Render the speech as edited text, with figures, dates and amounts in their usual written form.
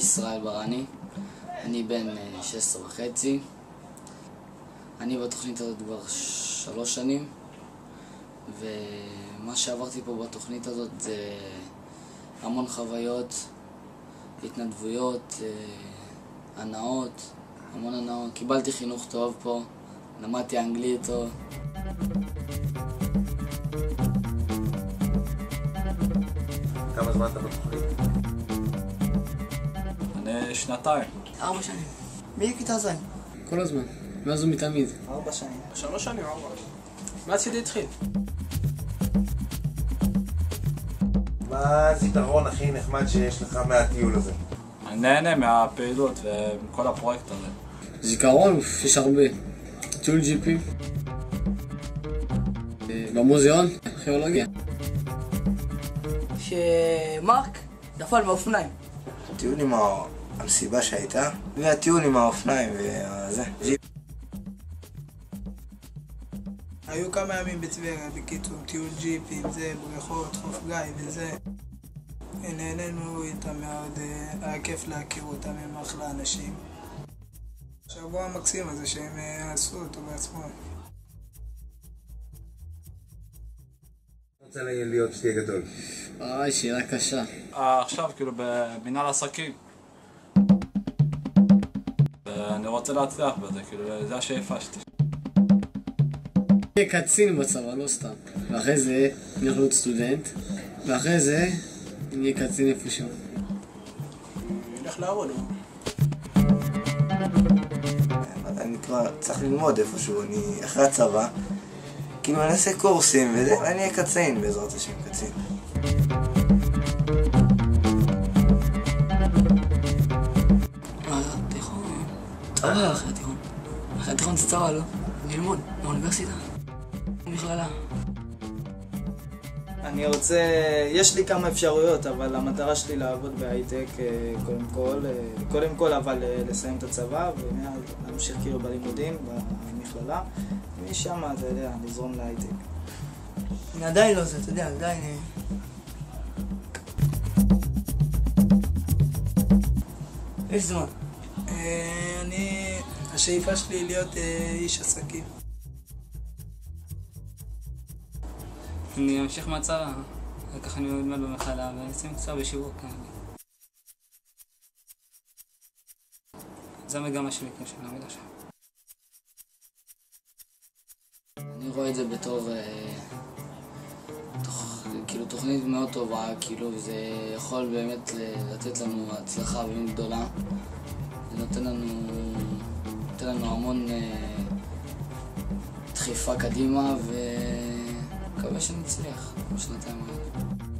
ישראל ברני, אני בן 16 וחצי. אני בתוכנית הזאת כבר 3 שנים, ומה שעברתי פה בתוכנית הזאת זה המון חוויות, התנדבויות, הנאות, המון הנאות. קיבלתי חינוך טוב פה, למדתי אנגלית טוב. כמה זמן אתה בתוכנית? אני 2 שנים. 4 שנים. מכיתה ז'. כל הזמן, מאז ומתמיד. 4 שנים. 3 שנים, מאז שזה התחיל. מה הזיכרון הכי נחמד שיש לך מהטיול הזה? אני נהנה מהפעילות ומכל הפרויקט הזה. זיכרון, יש הרבה. טיול ג'יפים. במוזיאון, ארכיאולוגיה. שמרק נפל מאופניים. טיול עם המסיבה שהייתה, והטיול עם האופניים וזה. היו כמה ימים בטבריה, בקיצור, טיול ג'יפים, זה, בריכות, חוף גיא וזה. נהנינו איתם מאוד, היה כיף להכיר אותם, הם אחלה אנשים. שבוע המקסים הזה שהם עשו אותו בעצמם. רוצה להיות שתהיה גדול? שאלה קשה. עכשיו כאילו במנהל עסקים. ואני רוצה להצליח בזה, כאילו זה השאיפה שלי. אני קצין בצבא, לא סתם. ואחרי זה אני הולך להיות סטודנט, ואחרי זה אני אהיה קצין איפשהו. נלך לעבוד. אני כבר צריך ללמוד איפשהו, אני אחרי הצבא, כאילו אני אעשה קורסים וזה, ואני אהיה קצין בעזרת השם, קצין. תיכון. צבא אחרי התיכון. אחרי התיכון זה צבא, לא? ללמוד, באוניברסיטה. מכללה. אני רוצה, יש לי כמה אפשרויות, אבל המטרה שלי לעבוד בהייטק קודם כל אבל לסיים את הצבא ומאז להמשיך כאילו בלימודים במכללה, ומשם אתה יודע, לזרום להייטק. אני עדיין לא זה, אתה יודע, עדיין... יש זמן. השאיפה שלי להיות איש עסקים. אני אמשיך מהצבא, וככה אני אלמד במכללה ואני אעשה מקצוע בשיווק. זה המגמה שלי כמו שאני לומד עכשיו. אני רואה את זה בתור כאילו תוכנית מאוד טובה, כאילו זה יכול באמת לתת לנו הצלחה באמת גדולה. זה נותן לנו המון דחיפה קדימה, ומקווה שנצליח בשנתיים האלה.